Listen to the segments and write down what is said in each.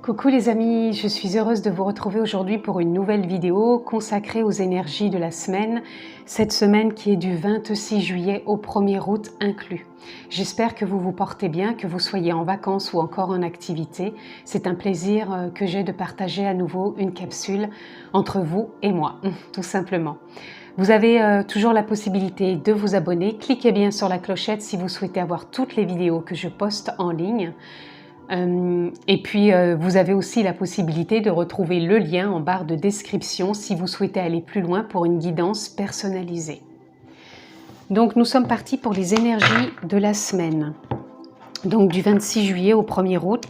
Coucou les amis, je suis heureuse de vous retrouver aujourd'hui pour une nouvelle vidéo consacrée aux énergies de la semaine, cette semaine qui est du 26 juillet au 1er août inclus. J'espère que vous vous portez bien, que vous soyez en vacances ou encore en activité. C'est un plaisir que j'ai de partager à nouveau une capsule entre vous et moi, tout simplement. Vous avez toujours la possibilité de vous abonner, cliquez bien sur la clochette si vous souhaitez avoir toutes les vidéos que je poste en ligne. Et puis vous avez aussi la possibilité de retrouver le lien en barre de description si vous souhaitez aller plus loin pour une guidance personnalisée. Donc nous sommes partis pour les énergies de la semaine. Donc du 26 juillet au 1er août,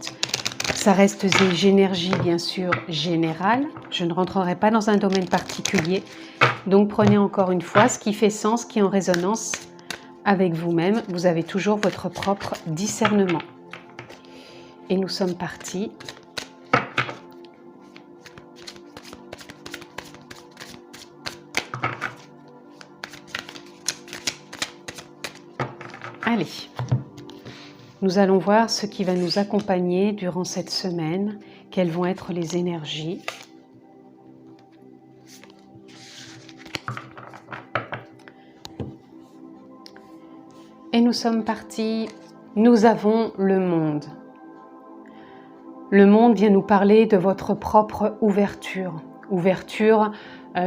ça reste des énergies bien sûr générales. Je ne rentrerai pas dans un domaine particulier. Donc prenez encore une fois ce qui fait sens, qui est en résonance avec vous-même. Vous avez toujours votre propre discernement. Et nous sommes partis. Allez, nous allons voir ce qui va nous accompagner durant cette semaine, quelles vont être les énergies. Et nous sommes partis, nous avons le monde. Le monde vient nous parler de votre propre ouverture. Ouverture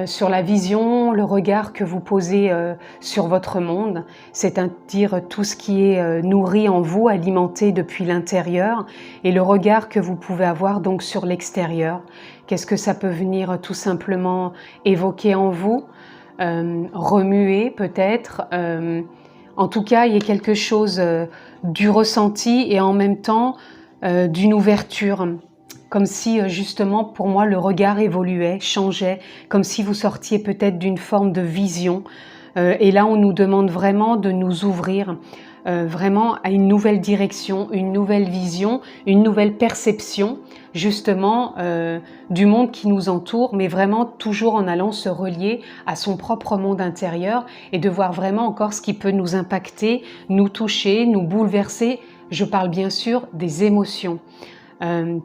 sur la vision, le regard que vous posez sur votre monde, c'est-à-dire tout ce qui est nourri en vous, alimenté depuis l'intérieur, et le regard que vous pouvez avoir donc sur l'extérieur. Qu'est-ce que ça peut venir tout simplement évoquer en vous, remuer peut-être. En tout cas, il y a quelque chose du ressenti et en même temps d'une ouverture, comme si justement pour moi le regard évoluait, changeait, comme si vous sortiez peut-être d'une forme de vision. Et là on nous demande vraiment de nous ouvrir vraiment à une nouvelle direction, une nouvelle vision, une nouvelle perception justement du monde qui nous entoure, mais vraiment toujours en allant se relier à son propre monde intérieur et de voir vraiment encore ce qui peut nous impacter, nous toucher, nous bouleverser. Je parle bien sûr des émotions,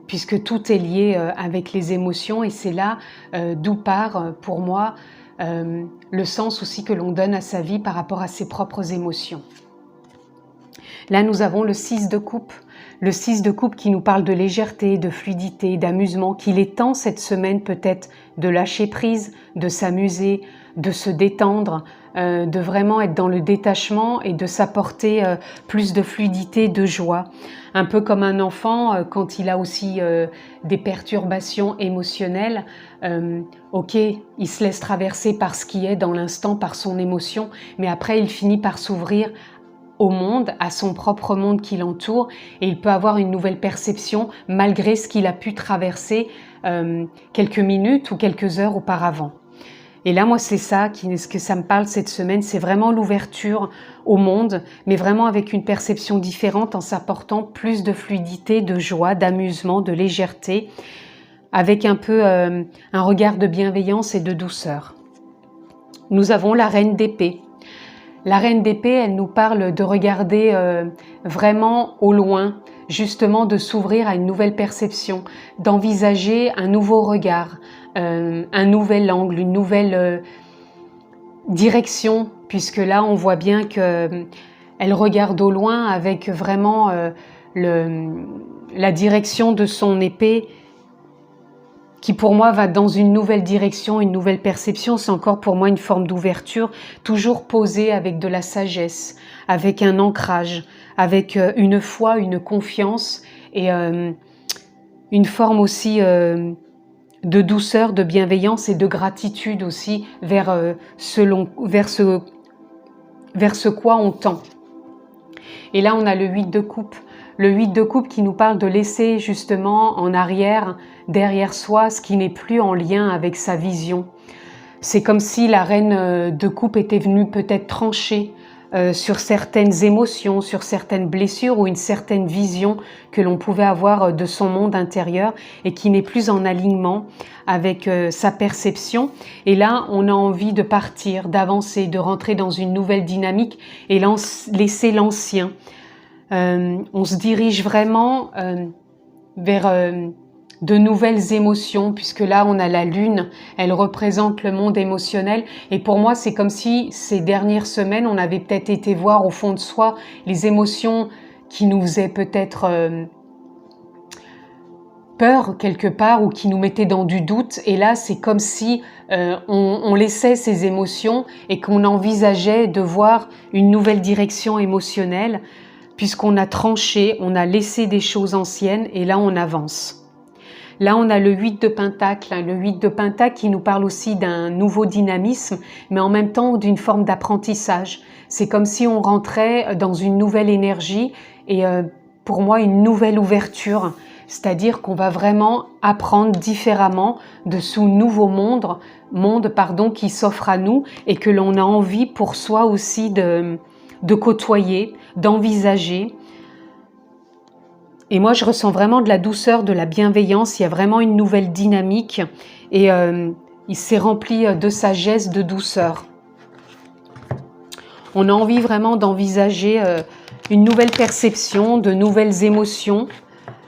puisque tout est lié avec les émotions et c'est là d'où part pour moi le sens aussi que l'on donne à sa vie par rapport à ses propres émotions. Là nous avons le 6 de coupe. Le 6 de coupe qui nous parle de légèreté, de fluidité, d'amusement, qu'il est temps cette semaine peut-être de lâcher prise, de s'amuser, de se détendre, de vraiment être dans le détachement et de s'apporter plus de fluidité, de joie. Un peu comme un enfant quand il a aussi des perturbations émotionnelles. Ok, il se laisse traverser par ce qui est dans l'instant, par son émotion, mais après il finit par s'ouvrir au monde, à son propre monde qui l'entoure, et il peut avoir une nouvelle perception malgré ce qu'il a pu traverser quelques minutes ou quelques heures auparavant. Et là, moi, c'est ça ce que ça me parle cette semaine, c'est vraiment l'ouverture au monde, mais vraiment avec une perception différente en s'apportant plus de fluidité, de joie, d'amusement, de légèreté, avec un peu un regard de bienveillance et de douceur. Nous avons la reine d'épée. La reine d'épée, elle nous parle de regarder vraiment au loin, justement de s'ouvrir à une nouvelle perception, d'envisager un nouveau regard, un nouvel angle, une nouvelle direction, puisque là on voit bien qu'elle regarde au loin avec vraiment la direction de son épée qui pour moi va dans une nouvelle direction, une nouvelle perception. C'est encore pour moi une forme d'ouverture, toujours posée avec de la sagesse, avec un ancrage, avec une foi, une confiance et une forme aussi de douceur, de bienveillance et de gratitude aussi vers ce quoi on tend. Et là on a le 8 de coupe. Le 8 de coupe qui nous parle de laisser justement en arrière, derrière soi, ce qui n'est plus en lien avec sa vision. C'est comme si la reine de coupe était venue peut-être trancher sur certaines émotions, sur certaines blessures ou une certaine vision que l'on pouvait avoir de son monde intérieur et qui n'est plus en alignement avec sa perception. Et là, on a envie de partir, d'avancer, de rentrer dans une nouvelle dynamique et laisser l'ancien. On se dirige vraiment vers de nouvelles émotions, puisque là on a la lune, elle représente le monde émotionnel, et pour moi c'est comme si ces dernières semaines on avait peut-être été voir au fond de soi les émotions qui nous faisaient peut-être peur quelque part ou qui nous mettaient dans du doute, et là c'est comme si on laissait ces émotions et qu'on envisageait de voir une nouvelle direction émotionnelle, puisqu'on a tranché, on a laissé des choses anciennes et là on avance. Là, on a le 8 de Pentacle, le 8 de Pentacle qui nous parle aussi d'un nouveau dynamisme, mais en même temps d'une forme d'apprentissage. C'est comme si on rentrait dans une nouvelle énergie et pour moi une nouvelle ouverture, c'est-à-dire qu'on va vraiment apprendre différemment de ce nouveau monde qui s'offre à nous et que l'on a envie pour soi aussi de côtoyer, d'envisager. Et moi, je ressens vraiment de la douceur, de la bienveillance. Il y a vraiment une nouvelle dynamique et il s'est rempli de sagesse, de douceur. On a envie vraiment d'envisager une nouvelle perception, de nouvelles émotions.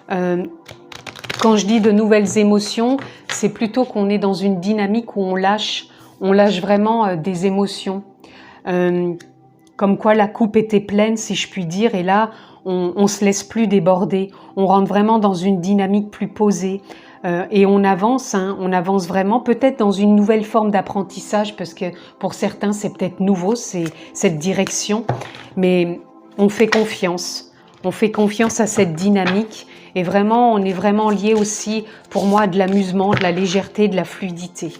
Quand je dis de nouvelles émotions, c'est plutôt qu'on est dans une dynamique où on lâche vraiment des émotions. Comme quoi la coupe était pleine, si je puis dire, et là, on se laisse plus déborder. On rentre vraiment dans une dynamique plus posée et on avance vraiment, peut-être dans une nouvelle forme d'apprentissage, parce que pour certains, c'est peut-être nouveau, c'est cette direction, mais on fait confiance. On fait confiance à cette dynamique et vraiment, on est vraiment lié aussi, pour moi, de l'amusement, de la légèreté, de la fluidité.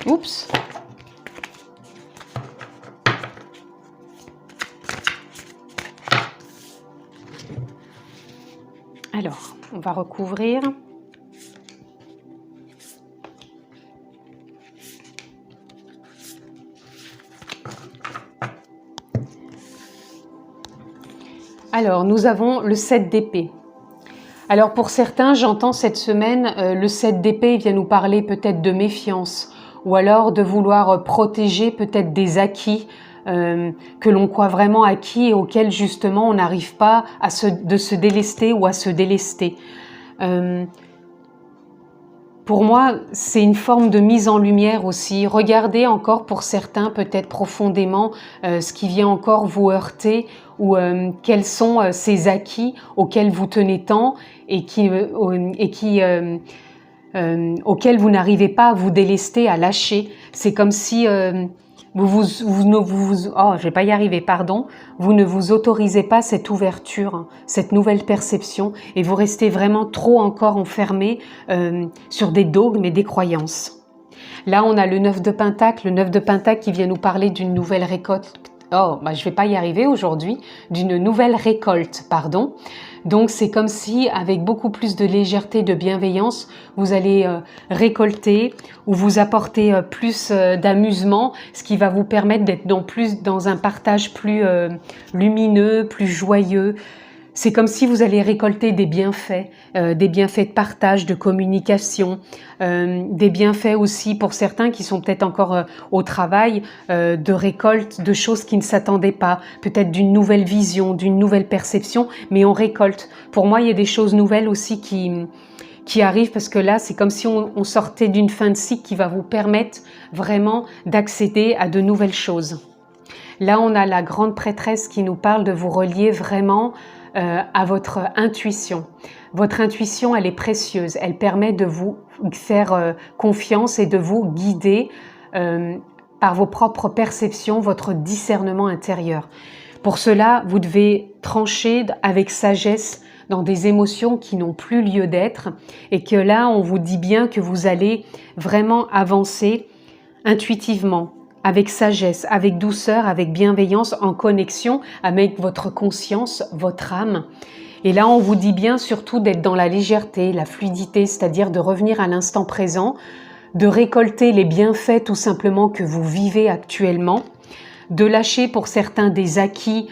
Oups! Alors, on va recouvrir. Alors, nous avons le 7 d'épée. Alors, pour certains, j'entends cette semaine, le 7 d'épée vient nous parler peut-être de méfiance, ou alors de vouloir protéger peut-être des acquis, que l'on croit vraiment acquis et auxquels justement on n'arrive pas de se délester ou à se délester. Pour moi, c'est une forme de mise en lumière aussi. Regardez encore pour certains peut-être profondément ce qui vient encore vous heurter ou quels sont ces acquis auxquels vous tenez tant et auxquels vous n'arrivez pas à vous délester, à lâcher. C'est comme si vous ne vous autorisez pas cette ouverture, cette nouvelle perception, et vous restez vraiment trop encore enfermé sur des dogmes et des croyances. Là, on a le 9 de Pentacle, qui vient nous parler d'une nouvelle récolte. Je vais pas y arriver aujourd'hui, d'une nouvelle récolte, pardon. Donc c'est comme si, avec beaucoup plus de légèreté, de bienveillance, vous allez récolter ou vous apporter plus d'amusement, ce qui va vous permettre d'être dans un partage plus lumineux, plus joyeux. C'est comme si vous allez récolter des bienfaits de partage, de communication, des bienfaits aussi pour certains qui sont peut-être encore au travail, de récolte, de choses qui ne s'attendaient pas, peut-être d'une nouvelle vision, d'une nouvelle perception, mais on récolte. Pour moi, il y a des choses nouvelles aussi qui arrivent, parce que là, c'est comme si on sortait d'une fin de cycle qui va vous permettre vraiment d'accéder à de nouvelles choses. Là, on a la grande prêtresse qui nous parle de vous relier vraiment à votre intuition. Votre intuition, elle est précieuse. Elle permet de vous faire confiance et de vous guider par vos propres perceptions, votre discernement intérieur. Pour cela, vous devez trancher avec sagesse dans des émotions qui n'ont plus lieu d'être, et que là, on vous dit bien que vous allez vraiment avancer intuitivement, avec sagesse, avec douceur, avec bienveillance, en connexion avec votre conscience, votre âme. Et là, on vous dit bien surtout d'être dans la légèreté, la fluidité, c'est-à-dire de revenir à l'instant présent, de récolter les bienfaits tout simplement que vous vivez actuellement, de lâcher pour certains des acquis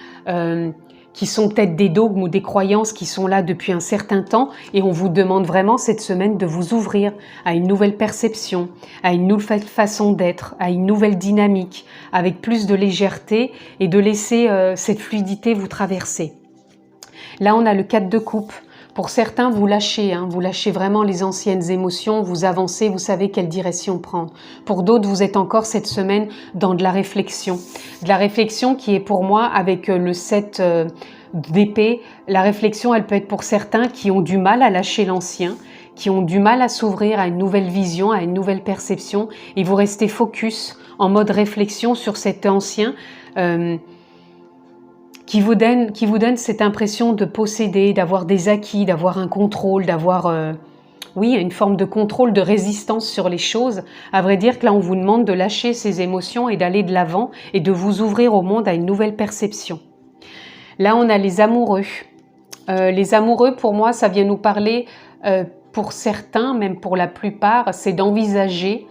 qui sont peut-être des dogmes ou des croyances qui sont là depuis un certain temps, et on vous demande vraiment cette semaine de vous ouvrir à une nouvelle perception, à une nouvelle façon d'être, à une nouvelle dynamique, avec plus de légèreté, et de laisser cette fluidité vous traverser. Là, on a le 4 de coupe. Pour certains, vous lâchez vraiment les anciennes émotions, vous avancez, vous savez quelle direction prendre. Pour d'autres, vous êtes encore cette semaine dans de la réflexion. De la réflexion qui est pour moi, avec le 7 d'épée, la réflexion, elle peut être pour certains qui ont du mal à lâcher l'ancien, qui ont du mal à s'ouvrir à une nouvelle vision, à une nouvelle perception, et vous restez focus en mode réflexion sur cet ancien qui vous donne cette impression de posséder, d'avoir des acquis, d'avoir un contrôle, d'avoir oui, une forme de contrôle, de résistance sur les choses. À vrai dire que là, on vous demande de lâcher ces émotions et d'aller de l'avant et de vous ouvrir au monde à une nouvelle perception. Là, on a les amoureux. Les amoureux, pour moi, ça vient nous parler, pour certains, même pour la plupart, c'est d'envisager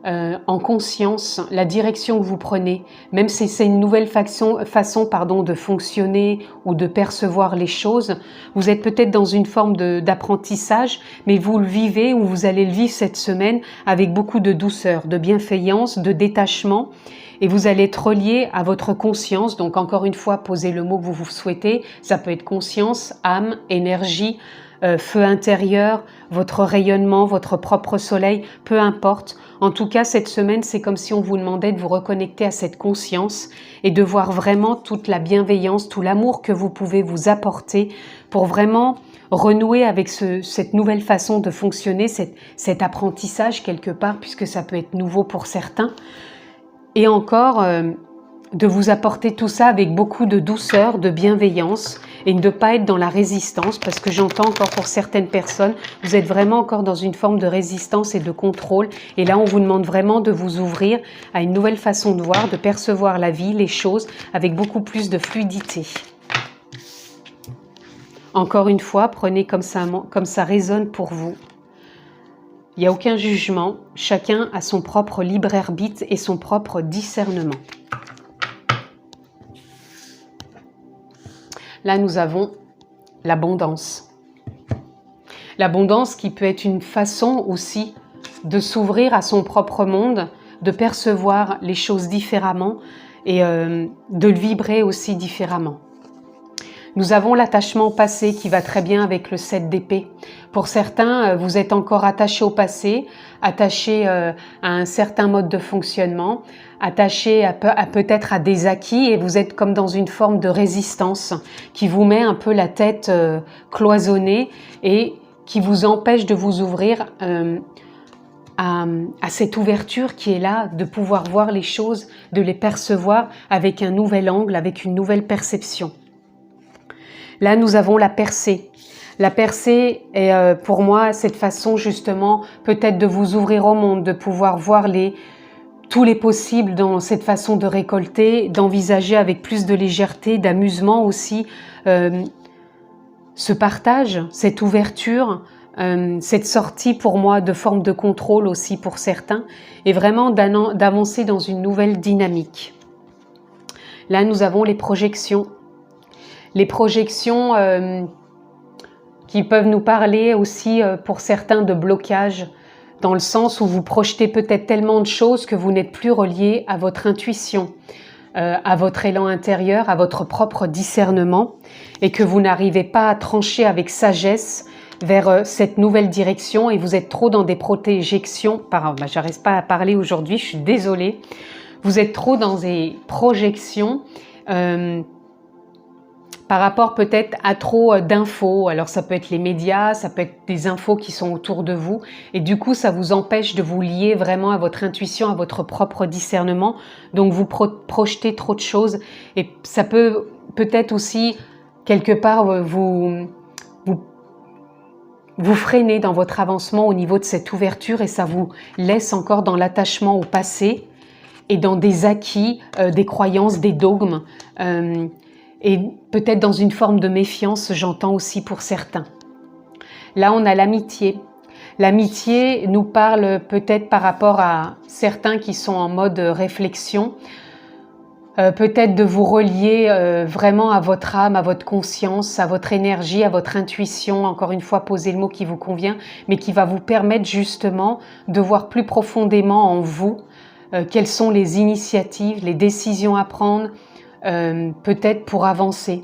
en conscience la direction que vous prenez, même si c'est une nouvelle façon de fonctionner ou de percevoir les choses. Vous êtes peut-être dans une forme d'apprentissage, mais vous le vivez ou vous allez le vivre cette semaine avec beaucoup de douceur, de bienveillance, de détachement, et vous allez être relié à votre conscience. Donc encore une fois, posez le mot que vous souhaitez. Ça peut être conscience, âme, énergie, feu intérieur, votre rayonnement, votre propre soleil, peu importe. En tout cas, cette semaine, c'est comme si on vous demandait de vous reconnecter à cette conscience et de voir vraiment toute la bienveillance, tout l'amour que vous pouvez vous apporter pour vraiment renouer avec cette nouvelle façon de fonctionner, cet apprentissage quelque part, puisque ça peut être nouveau pour certains. Et encore, de vous apporter tout ça avec beaucoup de douceur, de bienveillance et de ne pas être dans la résistance, parce que j'entends encore pour certaines personnes, vous êtes vraiment encore dans une forme de résistance et de contrôle, et là on vous demande vraiment de vous ouvrir à une nouvelle façon de voir, de percevoir la vie, les choses avec beaucoup plus de fluidité. Encore une fois, prenez comme ça résonne pour vous. Il n'y a aucun jugement, chacun a son propre libre arbitre et son propre discernement. Là, nous avons l'abondance. L'abondance qui peut être une façon aussi de s'ouvrir à son propre monde, de percevoir les choses différemment et de le vibrer aussi différemment. Nous avons l'attachement au passé qui va très bien avec le 7 d'épée. Pour certains, vous êtes encore attaché au passé, attaché à un certain mode de fonctionnement, attaché peut-être à des acquis, et vous êtes comme dans une forme de résistance qui vous met un peu la tête cloisonnée et qui vous empêche de vous ouvrir à cette ouverture qui est là, de pouvoir voir les choses, de les percevoir avec un nouvel angle, avec une nouvelle perception. Là, nous avons la percée. La percée est pour moi cette façon justement peut-être de vous ouvrir au monde, de pouvoir voir tous les possibles dans cette façon de récolter, d'envisager avec plus de légèreté, d'amusement aussi, ce partage, cette ouverture, cette sortie pour moi de forme de contrôle aussi pour certains, et vraiment d'avancer dans une nouvelle dynamique. Là, nous avons les projections. Les projections qui peuvent nous parler aussi pour certains de blocage, dans le sens où vous projetez peut-être tellement de choses que vous n'êtes plus relié à votre intuition, à votre élan intérieur, à votre propre discernement, et que vous n'arrivez pas à trancher avec sagesse vers cette nouvelle direction, et vous êtes trop dans des projections. J'arrive pas à parler aujourd'hui, je suis désolée. Vous êtes trop dans des projections par rapport peut-être à trop d'infos. Alors ça peut être les médias, ça peut être des infos qui sont autour de vous, et du coup ça vous empêche de vous lier vraiment à votre intuition, à votre propre discernement, donc vous projetez trop de choses, et ça peut peut-être aussi quelque part vous freiner dans votre avancement au niveau de cette ouverture, et ça vous laisse encore dans l'attachement au passé et dans des acquis, des croyances, des dogmes, et peut-être dans une forme de méfiance, j'entends aussi pour certains. Là, on a l'amitié. L'amitié nous parle peut-être par rapport à certains qui sont en mode réflexion, peut-être de vous relier vraiment à votre âme, à votre conscience, à votre énergie, à votre intuition. Encore une fois, posez le mot qui vous convient, mais qui va vous permettre justement de voir plus profondément en vous quelles sont les initiatives, les décisions à prendre, peut-être pour avancer,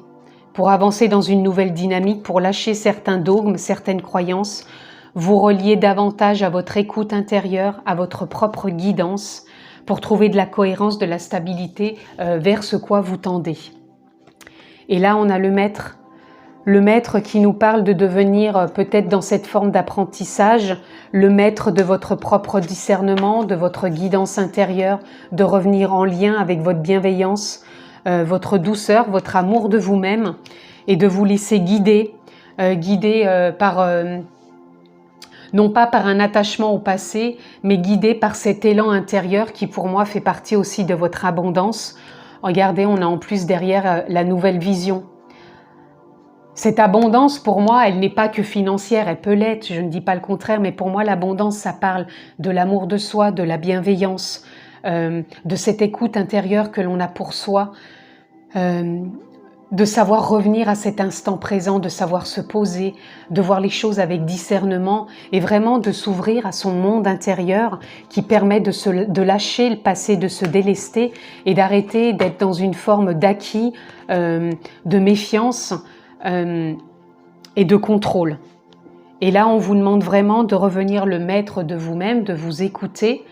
pour avancer dans une nouvelle dynamique, pour lâcher certains dogmes, certaines croyances, vous relier davantage à votre écoute intérieure, à votre propre guidance, pour trouver de la cohérence, de la stabilité vers ce quoi vous tendez. Et là, on a le maître qui nous parle de devenir peut-être dans cette forme d'apprentissage, le maître de votre propre discernement, de votre guidance intérieure, de revenir en lien avec votre bienveillance, votre douceur, votre amour de vous-même et de vous laisser guider, par... non pas par un attachement au passé, mais guidé par cet élan intérieur qui pour moi fait partie aussi de votre abondance. Regardez, on a en plus derrière la nouvelle vision. Cette abondance, pour moi, elle n'est pas que financière, elle peut l'être, je ne dis pas le contraire, mais pour moi, l'abondance, ça parle de l'amour de soi, de la bienveillance, de cette écoute intérieure que l'on a pour soi, de savoir revenir à cet instant présent, de savoir se poser, de voir les choses avec discernement et vraiment de s'ouvrir à son monde intérieur qui permet de lâcher le passé, de se délester et d'arrêter d'être dans une forme d'acquis, de méfiance, et de contrôle. Et là, on vous demande vraiment de revenir le maître de vous-même, de vous écouter,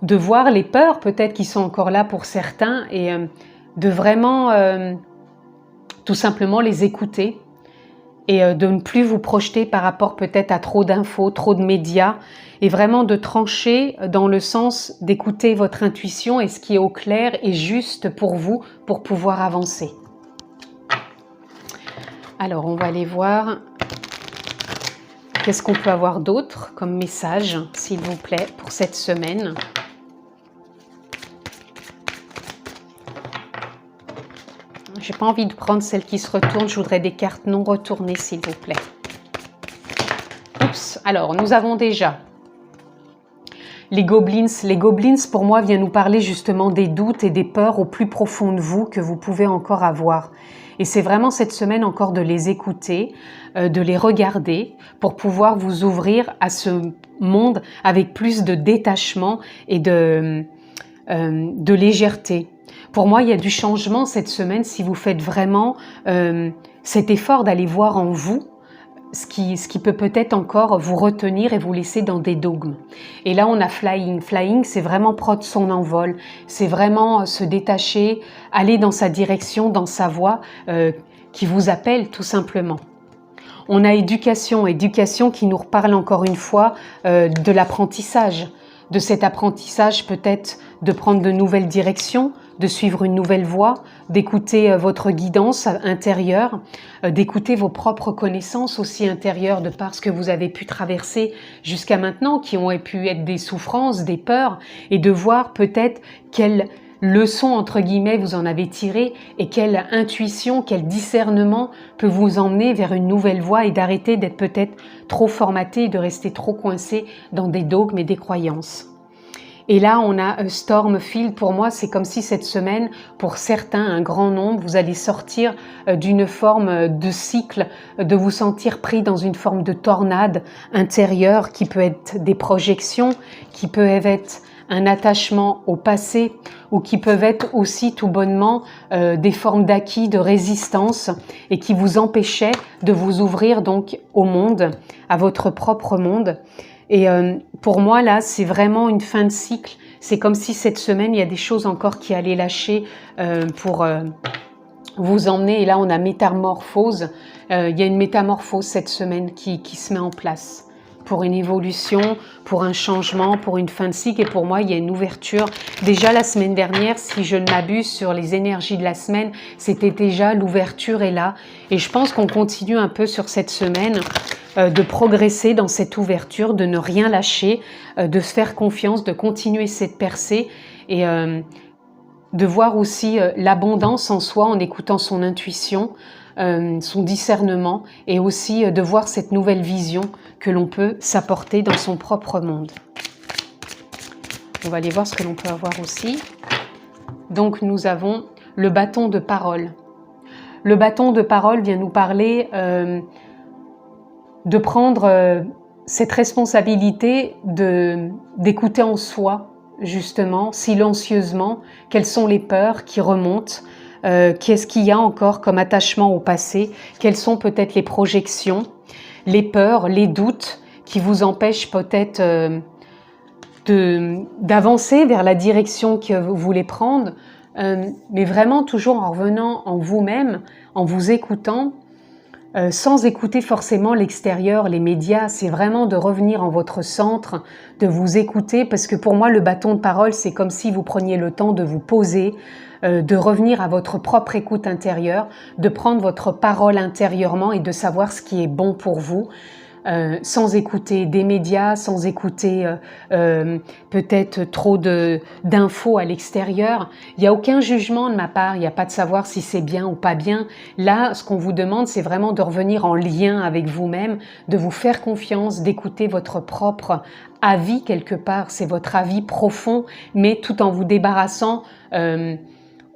de voir les peurs peut-être qui sont encore là pour certains et de vraiment tout simplement les écouter et de ne plus vous projeter par rapport peut-être à trop d'infos, trop de médias et vraiment de trancher dans le sens d'écouter votre intuition et ce qui est au clair et juste pour vous pour pouvoir avancer. Alors, on va aller voir qu'est-ce qu'on peut avoir d'autre comme message, s'il vous plaît, pour cette semaine. J'ai pas envie de prendre celle qui se retourne, je voudrais des cartes non retournées, s'il vous plaît. Oups, alors, nous avons déjà les Goblins. Les Goblins, pour moi, viennent nous parler justement des doutes et des peurs au plus profond de vous que vous pouvez encore avoir. Et c'est vraiment cette semaine encore de les écouter, de les regarder pour pouvoir vous ouvrir à ce monde avec plus de détachement et de légèreté. Pour moi, il y a du changement cette semaine si vous faites vraiment cet effort d'aller voir en vous ce qui peut peut-être encore vous retenir et vous laisser dans des dogmes. Et là, on a Flying. Flying, c'est vraiment prendre son envol. C'est vraiment se détacher, aller dans sa direction, dans sa voie qui vous appelle tout simplement. On a Éducation. Éducation qui nous reparle encore une fois de l'apprentissage. De cet apprentissage peut-être de prendre de nouvelles directions, de suivre une nouvelle voie, d'écouter votre guidance intérieure, d'écouter vos propres connaissances aussi intérieures de par ce que vous avez pu traverser jusqu'à maintenant, qui ont pu être des souffrances, des peurs, et de voir peut-être quelles leçons, entre guillemets, vous en avez tiré et quelle intuition, quel discernement peut vous emmener vers une nouvelle voie et d'arrêter d'être peut-être trop formaté et de rester trop coincé dans des dogmes et des croyances. Et là, on a Stormfield. Pour moi, c'est comme si cette semaine, pour certains, un grand nombre, vous allez sortir d'une forme de cycle, de vous sentir pris dans une forme de tornade intérieure qui peut être des projections, qui peut être un attachement au passé ou qui peuvent être aussi tout bonnement des formes d'acquis, de résistance et qui vous empêchaient de vous ouvrir donc au monde, à votre propre monde. Et pour moi, là, c'est vraiment une fin de cycle. C'est comme si cette semaine, il y a des choses encore qui allaient lâcher pour vous emmener. Et là, on a métamorphose. Il y a une métamorphose cette semaine qui se met en place pour une évolution, pour un changement, pour une fin de cycle. Et pour moi, il y a une ouverture. Déjà, la semaine dernière, si je ne m'abuse sur les énergies de la semaine, c'était déjà l'ouverture est là. Et je pense qu'on continue un peu sur cette semaine de progresser dans cette ouverture, de ne rien lâcher, de se faire confiance, de continuer cette percée et de voir aussi l'abondance en soi en écoutant son intuition, son discernement et aussi de voir cette nouvelle vision que l'on peut s'apporter dans son propre monde. On va aller voir ce que l'on peut avoir aussi. Donc nous avons le bâton de parole. Le bâton de parole vient nous parler de prendre cette responsabilité d'écouter en soi, justement, silencieusement, quelles sont les peurs qui remontent, Qu'est-ce qu'il y a encore comme attachement au passé? Quelles sont peut-être les projections, les peurs, les doutes qui vous empêchent peut-être d'avancer vers la direction que vous voulez prendre, mais vraiment toujours en revenant en vous-même, en vous écoutant, sans écouter forcément l'extérieur, les médias. C'est vraiment de revenir en votre centre, de vous écouter, parce que pour moi, le bâton de parole, c'est comme si vous preniez le temps de vous poser, de revenir à votre propre écoute intérieure, de prendre votre parole intérieurement et de savoir ce qui est bon pour vous. Sans écouter des médias, sans écouter peut-être trop d'infos à l'extérieur. Il n'y a aucun jugement de ma part, il n'y a pas de savoir si c'est bien ou pas bien. Là, ce qu'on vous demande, c'est vraiment de revenir en lien avec vous-même, de vous faire confiance, d'écouter votre propre avis quelque part. C'est votre avis profond, mais tout en vous débarrassant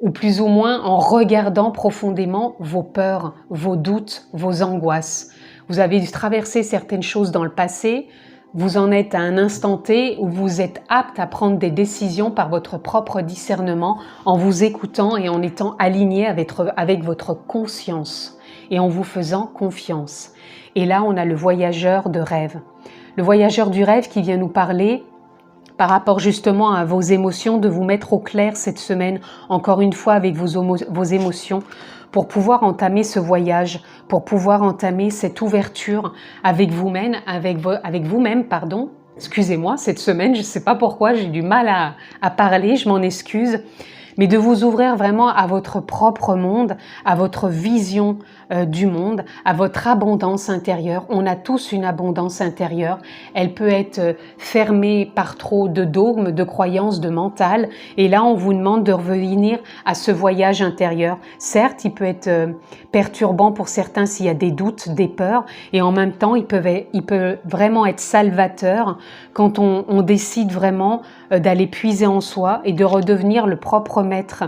ou plus ou moins en regardant profondément vos peurs, vos doutes, vos angoisses. Vous avez dû traverser certaines choses dans le passé, vous en êtes à un instant T où vous êtes apte à prendre des décisions par votre propre discernement en vous écoutant et en étant aligné avec votre conscience et en vous faisant confiance. Et là, on a le voyageur de rêve. Le voyageur du rêve qui vient nous parler par rapport justement à vos émotions, de vous mettre au clair cette semaine, encore une fois avec vos émotions, pour pouvoir entamer ce voyage, pour pouvoir entamer cette ouverture avec vous-même, pardon. Excusez-moi, cette semaine, je ne sais pas pourquoi, j'ai du mal à parler, je m'en excuse. Mais de vous ouvrir vraiment à votre propre monde, à votre vision du monde, à votre abondance intérieure. On a tous une abondance intérieure. Elle peut être fermée par trop de dogmes, de croyances, de mental. Et là, on vous demande de revenir à ce voyage intérieur. Certes, il peut être perturbant pour certains s'il y a des doutes, des peurs. Et en même temps, il peut vraiment être salvateur quand on décide vraiment d'aller puiser en soi et de redevenir le propre maître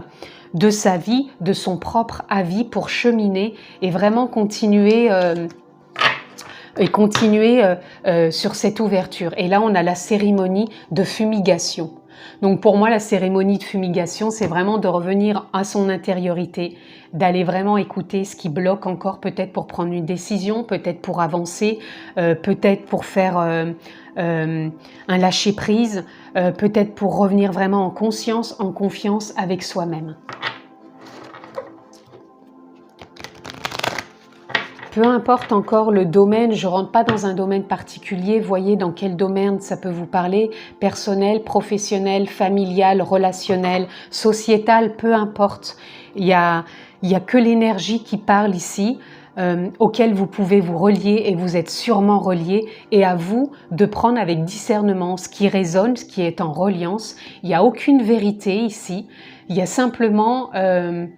de sa vie, de son propre avis pour cheminer et vraiment continuer sur cette ouverture. Et là, on a la cérémonie de fumigation. Donc pour moi, la cérémonie de fumigation, c'est vraiment de revenir à son intériorité, d'aller vraiment écouter ce qui bloque encore, peut-être pour prendre une décision, peut-être pour avancer, peut-être pour faire un lâcher-prise, peut-être pour revenir vraiment en conscience, en confiance avec soi-même. Peu importe encore le domaine, je ne rentre pas dans un domaine particulier, voyez dans quel domaine ça peut vous parler, personnel, professionnel, familial, relationnel, sociétal, peu importe. Il y a que l'énergie qui parle ici, auquel vous pouvez vous relier et vous êtes sûrement relié, et à vous de prendre avec discernement ce qui résonne, ce qui est en reliance. Il n'y a aucune vérité ici, il y a simplement une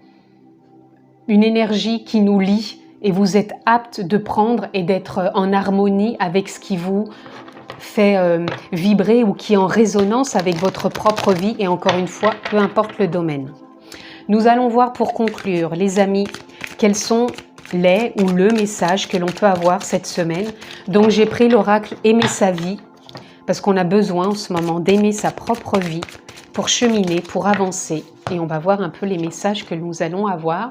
énergie qui nous lie et vous êtes apte de prendre et d'être en harmonie avec ce qui vous fait vibrer ou qui est en résonance avec votre propre vie, et encore une fois, peu importe le domaine. Nous allons voir pour conclure, les amis, quels sont les ou le message que l'on peut avoir cette semaine. Donc j'ai pris l'oracle Aimer sa vie, parce qu'on a besoin en ce moment d'aimer sa propre vie pour cheminer, pour avancer. Et on va voir un peu les messages que nous allons avoir.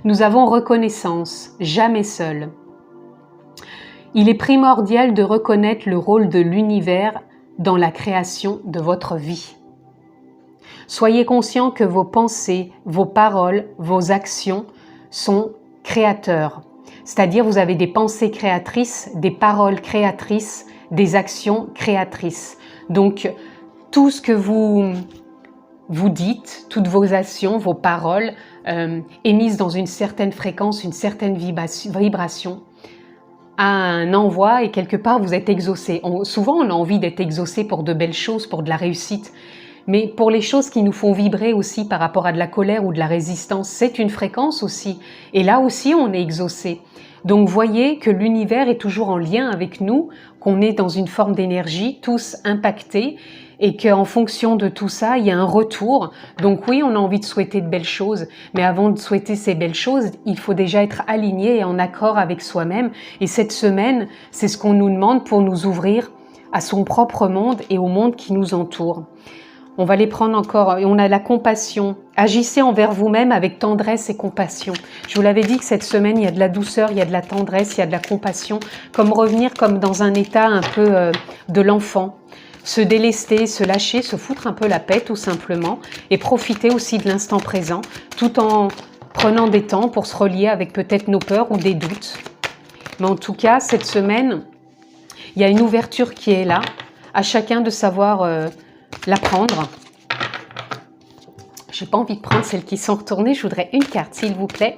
Nous avons reconnaissance, jamais seul. Il est primordial de reconnaître le rôle de l'univers dans la création de votre vie. Soyez conscient que vos pensées, vos paroles, vos actions sont créateurs. C'est-à-dire vous avez des pensées créatrices, des paroles créatrices, des actions créatrices. Donc tout ce que vous dites, toutes vos actions, vos paroles émises dans une certaine fréquence, une certaine vibration, a un envoi et quelque part vous êtes exaucé. Souvent on a envie d'être exaucé pour de belles choses, pour de la réussite, mais pour les choses qui nous font vibrer aussi par rapport à de la colère ou de la résistance, c'est une fréquence aussi. Et là aussi on est exaucé. Donc voyez que l'univers est toujours en lien avec nous, qu'on est dans une forme d'énergie, tous impactés, et qu'en fonction de tout ça, il y a un retour. Donc oui, on a envie de souhaiter de belles choses, mais avant de souhaiter ces belles choses, il faut déjà être aligné et en accord avec soi-même. Et cette semaine, c'est ce qu'on nous demande pour nous ouvrir à son propre monde et au monde qui nous entoure. On va les prendre encore. Et on a la compassion. Agissez envers vous-même avec tendresse et compassion. Je vous l'avais dit que cette semaine, il y a de la douceur, il y a de la tendresse, il y a de la compassion. Comme revenir comme dans un état un peu de l'enfant. Se délester, se lâcher, se foutre un peu la paix tout simplement. Et profiter aussi de l'instant présent, tout en prenant des temps pour se relier avec peut-être nos peurs ou des doutes. Mais en tout cas, cette semaine, il y a une ouverture qui est là. À chacun de savoir la prendre. J'ai pas envie de prendre celles qui sont retournées. Je voudrais une carte, s'il vous plaît.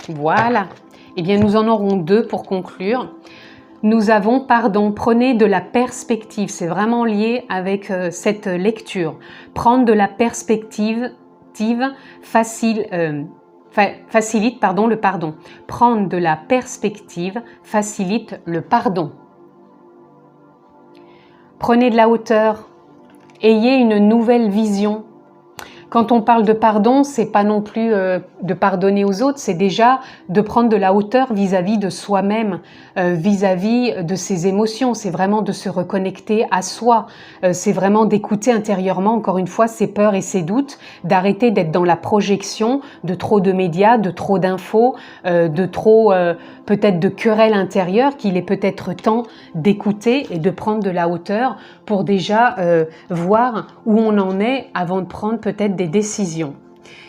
Voilà. Eh bien, nous en aurons deux pour conclure. Nous avons pardon. Prenez de la perspective. C'est vraiment lié avec cette lecture. Prendre de la perspective facilite le pardon. Prendre de la perspective facilite le pardon. Prenez de la hauteur, ayez une nouvelle vision. Quand on parle de pardon, c'est pas non plus de pardonner aux autres, c'est déjà de prendre de la hauteur vis-à-vis de soi-même, vis-à-vis de ses émotions. C'est vraiment de se reconnecter à soi. C'est vraiment d'écouter intérieurement, encore une fois, ses peurs et ses doutes, d'arrêter d'être dans la projection de trop de médias, de trop d'infos, de trop peut-être de querelles intérieures, qu'il est peut-être temps d'écouter et de prendre de la hauteur pour déjà voir où on en est avant de prendre peut-être des décisions.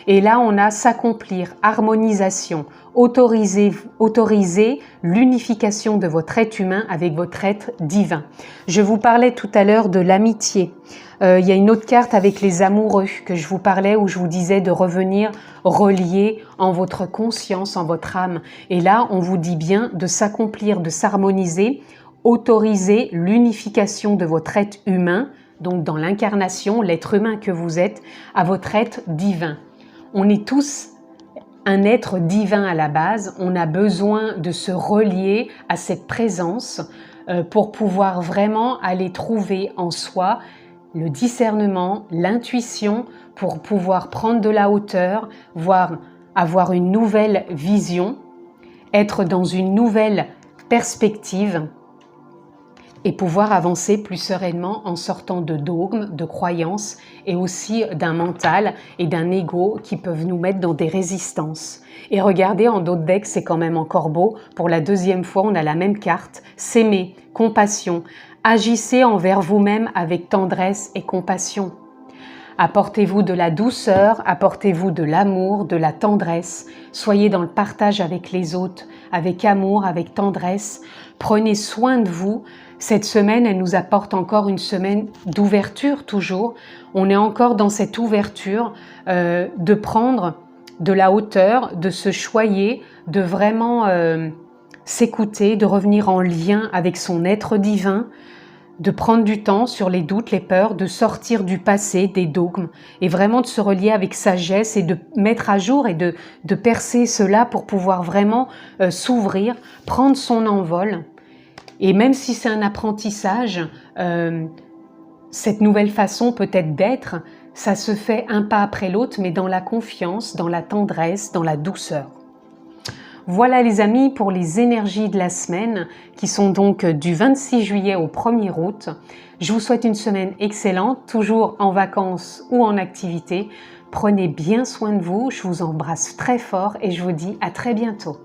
Et là, on a s'accomplir, harmonisation, autoriser l'unification de votre être humain avec votre être divin. Je vous parlais tout à l'heure de l'amitié. Il y a une autre carte avec les amoureux que je vous parlais où je vous disais de revenir relier en votre conscience, en votre âme. Et là, on vous dit bien de s'accomplir, de s'harmoniser, autoriser l'unification de votre être humain, donc dans l'incarnation, l'être humain que vous êtes, à votre être divin. On est tous un être divin à la base, on a besoin de se relier à cette présence pour pouvoir vraiment aller trouver en soi le discernement, l'intuition, pour pouvoir prendre de la hauteur, avoir une nouvelle vision, être dans une nouvelle perspective et pouvoir avancer plus sereinement en sortant de dogmes, de croyances et aussi d'un mental et d'un ego qui peuvent nous mettre dans des résistances. Et regardez, en d'autres decks, c'est quand même encore beau. Pour la deuxième fois, on a la même carte. S'aimer, compassion. Agissez envers vous-même avec tendresse et compassion. Apportez-vous de la douceur, apportez-vous de l'amour, de la tendresse. Soyez dans le partage avec les autres, avec amour, avec tendresse. Prenez soin de vous. Cette semaine, elle nous apporte encore une semaine d'ouverture toujours. On est encore dans cette ouverture de prendre de la hauteur, de se choyer, de vraiment s'écouter, de revenir en lien avec son être divin, de prendre du temps sur les doutes, les peurs, de sortir du passé, des dogmes, et vraiment de se relier avec sagesse et de mettre à jour et de percer cela pour pouvoir vraiment s'ouvrir, prendre son envol. Et même si c'est un apprentissage, cette nouvelle façon peut-être d'être, ça se fait un pas après l'autre, mais dans la confiance, dans la tendresse, dans la douceur. Voilà les amis pour les énergies de la semaine qui sont donc du 26 juillet au 1er août. Je vous souhaite une semaine excellente, toujours en vacances ou en activité. Prenez bien soin de vous, je vous embrasse très fort et je vous dis à très bientôt.